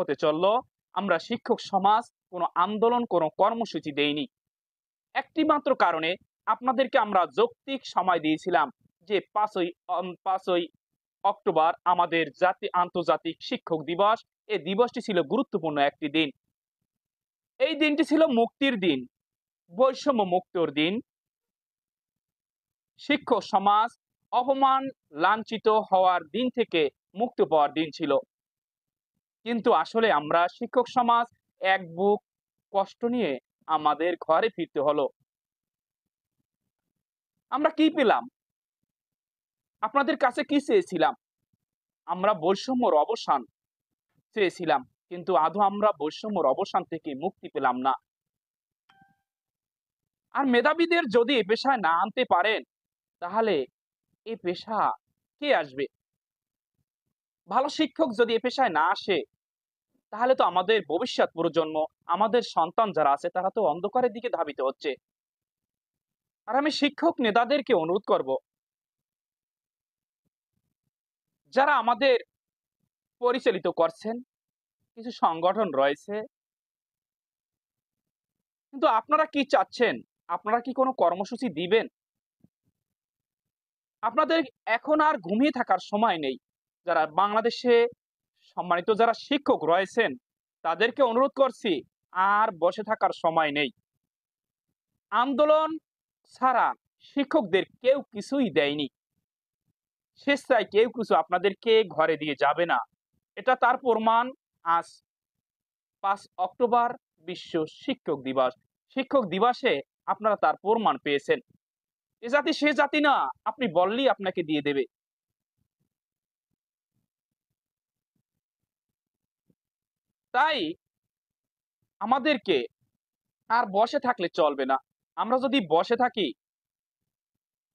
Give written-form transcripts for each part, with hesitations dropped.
হতে চলল, আমরা শিক্ষক সমাজ কোনো আন্দোলন, কোনো কর্মসূচি দেইনি। একটি মাত্র কারণে আপনাদেরকে আমরা যৌক্তিক সময় দিয়েছিলাম যে 5ই অক্টোবর আমাদের আন্তর্জাতিক শিক্ষক দিবস। এই দিবসটি ছিল গুরুত্বপূর্ণ একটি দিন। এই দিনটি ছিল মুক্তির দিন, বৈষম্য মুক্তর দিন। শিক্ষক সমাজ অপমান, লাঞ্ছিত হওয়ার দিন থেকে মুক্তি পাওয়ার দিন ছিল। কিন্তু আসলে আমরা শিক্ষক সমাজ এক বুক কষ্ট নিয়ে আমাদের ঘরে ফিরতে হলো। আমরা কি পেলাম? আপনাদের কাছে কি চেয়েছিলাম? আমরা বৈষম্যর অবসান চেয়েছিলাম, কিন্তু আদৌ আমরা বৈষম্যর অবসান থেকে মুক্তি পেলাম না। আর মেধাবীদের যদি এ পেশায় না আনতে পারেন, তাহলে এ পেশা কে আসবে? ভালো শিক্ষক যদি এ পেশায় না আসে, তাহলে তো আমাদের ভবিষ্যৎ প্রজন্ম, আমাদের সন্তান যারা আছে তারা তো অন্ধকারের দিকে ধাবিত হচ্ছে। আর আমি শিক্ষক নেতাদেরকে অনুরোধ করব, যারা আমাদের পরিচালিত করছেন, কিছু সংগঠন রয়েছে, কিন্তু আপনারা কি চাচ্ছেন? আপনারা কি কোনো কর্মসূচি দিবেন? আপনাদের এখন আর ঘুমিয়ে থাকার সময় নেই। যারা বাংলাদেশে সম্মানিত যারা শিক্ষক রয়েছেন, তাদেরকে অনুরোধ করছি, আর বসে থাকার সময় নেই। আন্দোলন ছাড়া শিক্ষকদের কেউ কিছুই দেয়নি। স্বেচ্ছায় কেউ কিছু আপনাদেরকে ঘরে দিয়ে যাবে না। এটা তার প্রমাণ। আজ 5 অক্টোবর বিশ্ব শিক্ষক দিবস। শিক্ষক দিবসে আপনারা তার প্রমাণ পেয়েছেন। এ জাতি সে জাতি না, আপনি বললেই আপনাকে দিয়ে দেবে। তাই আমাদেরকে আর বসে থাকলে চলবে না। আমরা যদি বসে থাকি,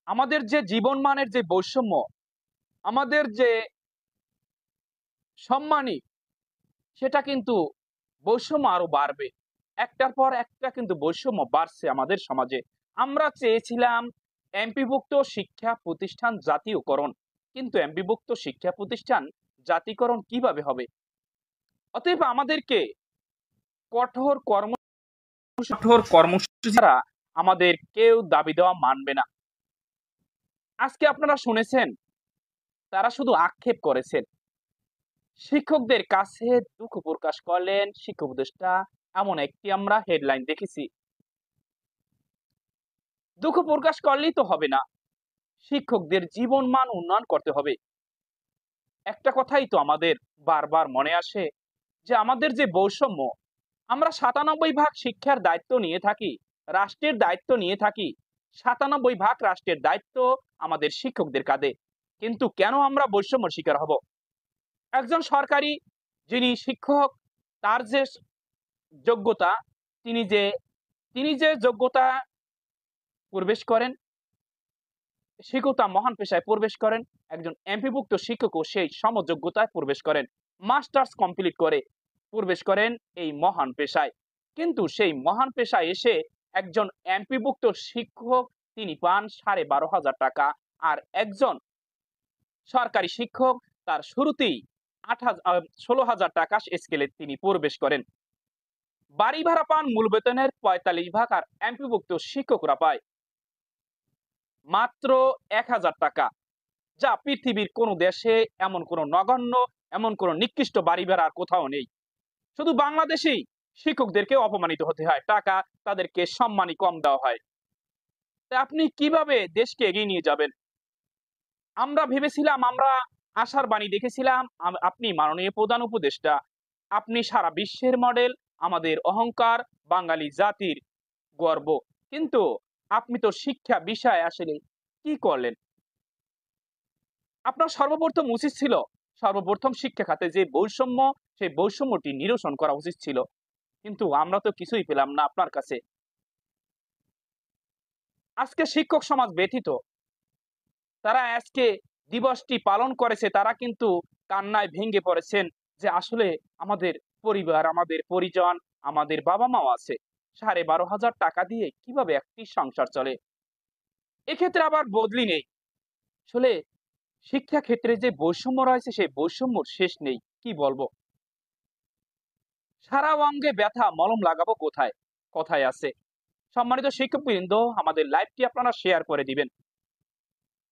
আমাদের যে জীবনমানের যে বৈষম্য, আমাদের যে সম্মানী, সেটা কিন্তু বৈষম্য আরো বাড়বে। একটার পর একটা কিন্তু বৈষম্য বাড়ছে আমাদের সমাজে। আমরা চেয়েছিলাম এমপিভুক্ত শিক্ষা প্রতিষ্ঠান জাতীয়করণ, কিন্তু এমপিভুক্ত শিক্ষা প্রতিষ্ঠান জাতীয়করণ কিভাবে হবে? অতএব আমাদেরকে কঠোর কর্মসূচি ছাড়া আমাদের কেউ দাবি দেওয়া মানবে না। আজকে আপনারা শুনেছেন, তারা শুধু আক্ষেপ করেছেন। শিক্ষকদের কাছে দুঃখ প্রকাশ করলেন শিক্ষা উপদেষ্টা, এমন একটি আমরা হেডলাইন দেখেছি। দুঃখ প্রকাশ করলেই তো হবে না, শিক্ষকদের জীবন মান উন্নয়ন করতে হবে। একটা কথাই তো আমাদের বারবার মনে আসে, যে আমাদের যে বৈষম্য, আমরা 97 ভাগ শিক্ষার দায়িত্ব নিয়ে থাকি, রাষ্ট্রের দায়িত্ব নিয়ে থাকি। 97 ভাগ রাষ্ট্রের দায়িত্ব আমাদের শিক্ষকদের কাঁধে। কিন্তু কেন আমরা বৈষম্যের শিকার হব? একজন সরকারি যিনি শিক্ষক, তার যে যোগ্যতা, তিনি যে তিনি যে যোগ্যতা প্রবেশ করেন, শিক্ষকতা মহান পেশায় প্রবেশ করেন, একজন এমপিভুক্ত শিক্ষকও সেই সমযোগ্যতায় প্রবেশ করেন, মাস্টার্স কমপ্লিট করে প্রবেশ করেন এই মহান পেশায়। কিন্তু সেই মহান পেশায় এসে একজন এমপিভুক্ত শিক্ষক তিনি পান 12,500 টাকা, আর একজন সরকারি শিক্ষক তার শুরুতেই 16,000 টাকা স্কেলে তিনি প্রবেশ করেন। বাড়ি ভাড়া পান মূল বেতনের 45 ভাগ, আর এমপিভুক্ত শিক্ষকরা পায় মাত্র 1,000 টাকা, যা পৃথিবীর কোন দেশে এমন কোন নগণ্য, এমন কোন নিকৃষ্ট বাড়ি ভাড়া আর কোথাও নেই। শুধু বাংলাদেশেই শিক্ষকদেরকে অপমানিত হতে হয়, টাকা তাদেরকে সম্মানই কম দেওয়া হয়। তা আপনি কিভাবে দেশকে এগিয়ে নিয়ে যাবেন? আমরা ভেবেছিলাম, আমরা আশার বাণী দেখেছিলাম, আপনি মাননীয় প্রধান উপদেষ্টা, আপনি সারা বিশ্বের মডেল, আমাদের অহংকার, বাঙালি জাতির গর্ব। কিন্তু আপনি তো শিক্ষা বিষয়ে আসলে কি করলেন? আপনার সর্বপ্রথম উচিত ছিল, সর্বপ্রথম শিক্ষা খাতে যে বৈষম্য, সেই বৈষম্যটি নিরসন করা উচিত ছিল। কিন্তু আমরা তো কিছুই পেলাম না আপনার কাছে। আজকে শিক্ষক সমাজ ব্যথিত। তারা আজকে দিবসটি পালন করেছে, তারা কিন্তু কান্নায় ভেঙে পড়েছেন, যে আসলে আমাদের পরিবার, আমাদের পরিজন, আমাদের বাবা মাও আছে। 12,500 টাকা দিয়ে কিভাবে একটি সংসার চলে? এক্ষেত্রে আবার বদলি নেই। আসলে শিক্ষা ক্ষেত্রে যে বৈষম্য রয়েছে, সেই বৈষম্যর শেষ নেই। কি বলবো? সারা অঙ্গে ব্যথা, মলম লাগাবো কোথায়? কথায় আছে। সম্মানিত শিক্ষকবৃন্দ, আমাদের লাইভটি আপনারা শেয়ার করে দিবেন,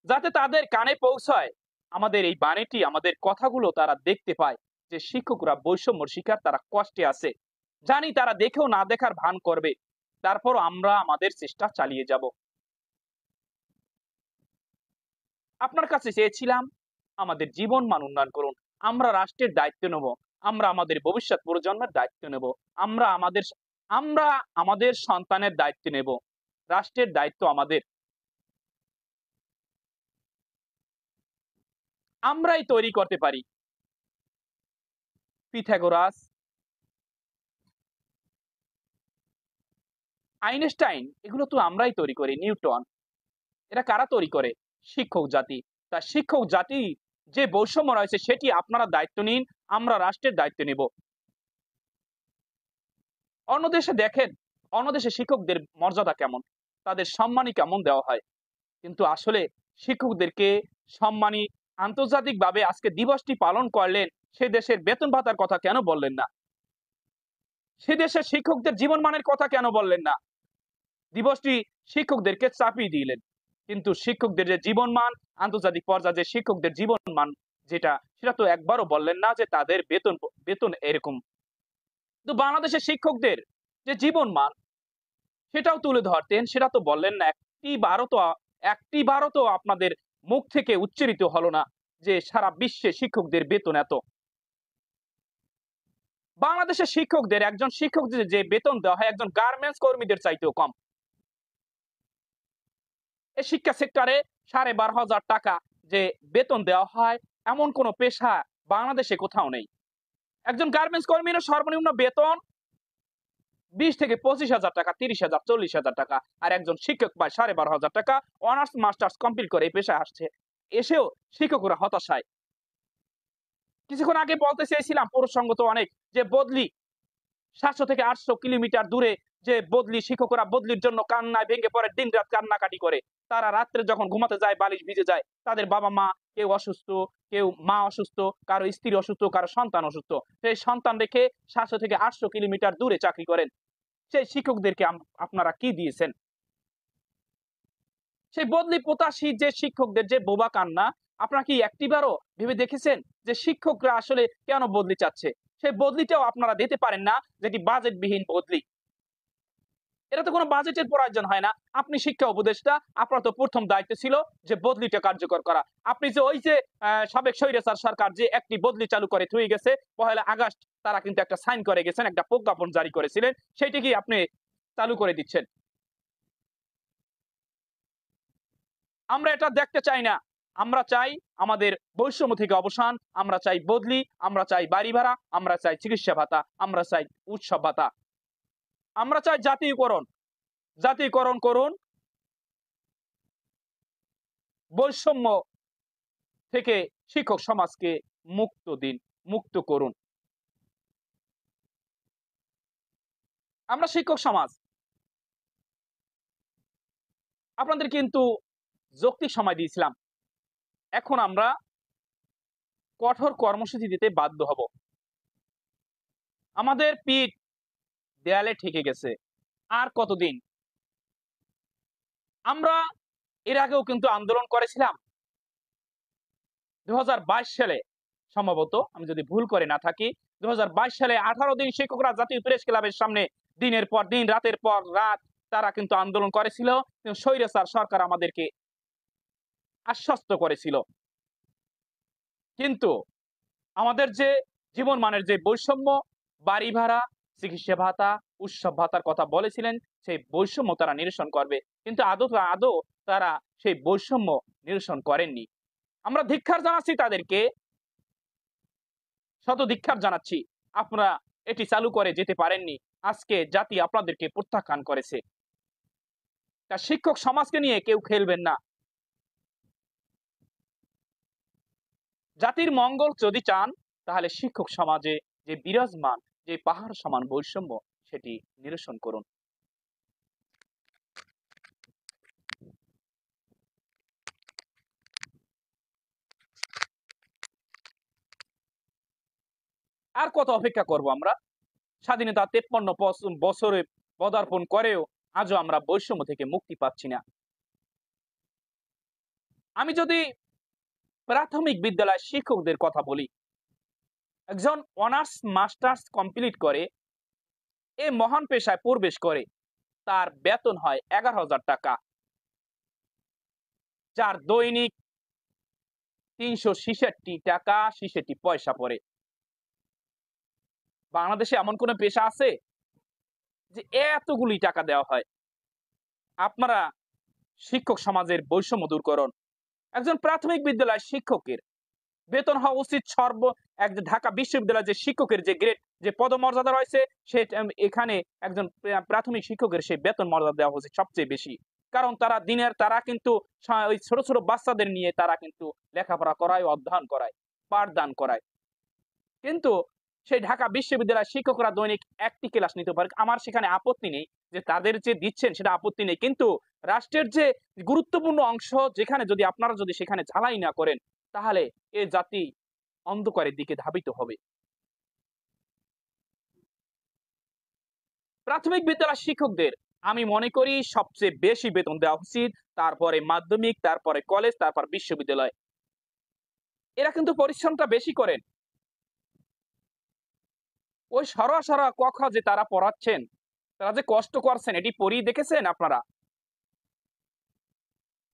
যাতে তাদের কানে পৌঁছায় আমাদের এই বাণীটি, আমাদের কথাগুলো তারা দেখতে পায় যে শিক্ষকরা বৈষম্যর শিকার, তারা কষ্টে আছে। জানি তারা দেখেও না দেখার ভান করবে, তারপর আমরা আমাদের চেষ্টা চালিয়ে যাব। আপনার কাছে চেয়েছিলাম আমাদের জীবন মান উন্নয়ন করুন, আমরা রাষ্ট্রের দায়িত্ব নেব, আমরা আমাদের ভবিষ্যৎ প্রজন্মের দায়িত্ব নেব, আমরা আমাদের আমরা আমাদের সন্তানের দায়িত্ব নেব। রাষ্ট্রের দায়িত্ব আমাদের। আমরাই তৈরি করতে পারি। পিথাগোরাস, আইনস্টাইন, এগুলো তো আমরাই তৈরি করি। নিউটন, এরা কারা তৈরি করে? শিক্ষক জাতি। তা শিক্ষক জাতি যে বৈষম্য রয়েছে সেটি আপনারা দায়িত্ব নিন, আমরা রাষ্ট্রের দায়িত্ব নেব। অন্য দেশে দেখেন, অন্য দেশে শিক্ষকদের মর্যাদা কেমন, তাদের সম্মানই কেমন দেওয়া হয়। কিন্তু আসলে শিক্ষকদেরকে সম্মানী আন্তর্জাতিকভাবে আজকে দিবসটি পালন করলেন, সে দেশের বেতন ভাতার কথা কেন বললেন না? সে দেশের শিক্ষকদের জীবনমানের কথা কেন বললেন না? দিবসটি শিক্ষকদেরকে চাপিয়ে দিলেন। কিন্তু শিক্ষকদের যে জীবনমান, আন্তর্জাতিক পর্যায়ে যে শিক্ষকদের জীবনমান যেটা, সেটা তো একবারও বললেন না যে তাদের বেতন বেতন এরকম। তো বাংলাদেশের শিক্ষকদের যে জীবনমান, সেটাও তুলে ধরতেন, সেটা তো বললেন না। একটি বারও তো আপনাদের মুখ থেকে উচ্চারিত হলো না যে সারা বিশ্বে শিক্ষকদের বেতন এত। বাংলাদেশের শিক্ষকদের, একজন শিক্ষক যে বেতন দেওয়া হয় একজন গার্মেন্টস কর্মীদের চাইতেও কম। এই শিক্ষা সেক্টরে 12,500 টাকা যে বেতন দেওয়া হয়, এমন কোন পেশা বাংলাদেশে কোথাও নেই। একজন গার্মেন্টস কর্মীর সর্বনিম্ন বেতন 20 থেকে 25,000 টাকা, 30,000, 40,000 টাকা। আর একজন শিক্ষক পায় 12,500 টাকা। অনার্স মাস্টার্স কমপ্লিট করে এই পেশায় আসছে। এসেও শিক্ষকরা হতাশায়। কিছুক্ষণ আগে বলতে চেয়েছিলাম, প্রসঙ্গত অনেক, যে বদলি 700 থেকে 800 কিলোমিটার দূরে যে বদলি, শিক্ষকরা বদলির জন্য কান্নায় ভেঙে পড়ে, দিনরাত কান্নাকাটি করে। তারা রাত্রে যখন ঘুমাতে যায় বালিশ ভিজে যায়। তাদের বাবা মা কেউ অসুস্থ, কেউ মা অসুস্থ, কারো স্ত্রী অসুস্থ, কারো সন্তান অসুস্থ। সেই সন্তান রেখে 700 থেকে 800 কিলোমিটার দূরে চাকরি করেন। সেই শিক্ষকদেরকে আপনারা কি দিয়েছেন? সেই বদলি প্রত্যাশী যে শিক্ষকদের যে বোবা কান্না, আপনারা কি একটিবারও ভেবে দেখেছেন যে শিক্ষকরা আসলে কেন বদলি চাচ্ছে? সেই বদলিটাও আপনারা দিতে পারেন না, যেটি বাজেটবিহীন বদলি। এটা তো কোনো বাজেটের প্রয়োজন হয় না। আপনি শিক্ষা উপদেষ্টা, আপনার তো প্রথম দায়িত্ব ছিল যে বদলিটা কার্যকর করা। আপনি যে ওই যে সাবেক স্বৈরাচার সরকার যে একটি বদলি চালু করে থুয়ে গেছে, ১লা আগস্ট তারা কিন্তু একটা সাইন করে গেছেন, একটা প্রজ্ঞাপন জারি করেছিলেন, সেইটি কি আপনি চালু করে দিচ্ছেন? আমরা এটা দেখতে চাই না। আমরা চাই আমাদের বৈষম্য থেকে অবসান, আমরা চাই বদলি, আমরা চাই বাড়ি ভাড়া, আমরা চাই চিকিৎসা ভাতা, আমরা চাই উৎসব ভাতা, আমরা চাই জাতীয়করণ। জাতীয়করণ করুন, বৈষম্য থেকে শিক্ষক সমাজকে মুক্ত দিন, মুক্ত করুন। আমরা শিক্ষক সমাজ আপনাদের কিন্তু যৌক্তিক সময় দিয়েছিলাম। এখন আমরা কঠোর কর্মসূচি দিতে বাধ্য হব। আমাদের পিঠ দেয়ালে ঠেকে গেছে। আর কতদিন? আমরা এর আগেও কিন্তু আন্দোলন করেছিলাম। ২০২২ সালে, সম্ভবত আমি যদি ভুল করে না থাকি, ২০২২ সালে 18 দিন শিক্ষকরা জাতীয় প্রেস ক্লাবের সামনে দিনের পর দিন, রাতের পর রাত তারা কিন্তু আন্দোলন করেছিল। স্বৈরাচার সরকার আমাদেরকে আশ্বস্ত করেছিল। কিন্তু আমাদের যে জীবন মানের যে বৈষম্য, বাড়ি ভাড়া, চিকিৎসা ভাতা, উৎসব ভাতার কথা বলেছিলেন, সেই বৈষম্য তারা নিরসন করবে। কিন্তু আদৌ তারা সেই বৈষম্য নিরসন করেননি। আমরা ধিক্কার জানাচ্ছি তাদেরকে, শত ধিক্কার জানাচ্ছি। আপনারা এটি চালু করে যেতে পারেননি। আজকে জাতি আপনাদেরকে প্রত্যাখ্যান করেছে। তা শিক্ষক সমাজকে নিয়ে কেউ খেলবেন না। জাতির মঙ্গল যদি চান, তাহলে শিক্ষক সমাজে যে বিরাজমান যে পাহাড় সমান বৈষম্য, সেটি নিরসন করুন। আর কত অপেক্ষা করব আমরা? স্বাধীনতা 53 বছরে পদার্পণ করেও আজও আমরা বৈষম্য থেকে মুক্তি পাচ্ছি না। আমি যদি প্রাথমিক বিদ্যালয়ের শিক্ষকদের কথা বলি, একজন অনার্স মাস্টার্স কমপ্লিট করে এই মহান পেশায় প্রবেশ করে, তার বেতন হয় 11,000 টাকা, যার দৈনিক 366 টাকা 66 পয়সা পড়ে। বাংলাদেশে এমন কোন পেশা আছে যে এতগুলি টাকা দেওয়া হয়? আপনারা শিক্ষক সমাজের বৈষম্য দূর করুন। একজন প্রাথমিক বিদ্যালয়ের শিক্ষকের বেতন হওয়া উচিত ঢাকা বিশ্ববিদ্যালয়ের যে শিক্ষকের যে গ্রেড, যে পদমর্যাদা রয়েছে, সে এখানে একজন প্রাথমিক শিক্ষকের সেই বেতন মর্যাদা দেওয়া উচিত সবচেয়ে বেশি। কারণ তারা কিন্তু ওই ছোট ছোট বাচ্চাদের নিয়ে তারা কিন্তু লেখাপড়া করায়, অধ্যয়ন করায়, পাঠদান করায়। কিন্তু সেই ঢাকা বিশ্ববিদ্যালয়ের শিক্ষকরা দৈনিক একটি ক্লাস নিতে পারে, আমার সেখানে আপত্তি নেই, যে তাদের যে দিচ্ছেন সেটা আপত্তি নেই। কিন্তু রাষ্ট্রের যে গুরুত্বপূর্ণ অংশ, যেখানে যদি আপনারা যদি সেখানে ঝালাই না করেন, তাহলে এ জাতি অন্ধকারের দিকে ধাবিত হবে। প্রাথমিক বিদ্যালয়ের শিক্ষকদের আমি মনে করি সবচেয়ে বেশি বেতন দেওয়া উচিত, তারপরে মাধ্যমিক, তারপরে কলেজ, তারপর বিশ্ববিদ্যালয়। এরা কিন্তু পরিশ্রমটা বেশি করেন। ওই সরা ক খ যে তারা পড়াচ্ছেন, তারা যে কষ্ট করছেন, এটি পড়িয়ে দেখেছেন আপনারা?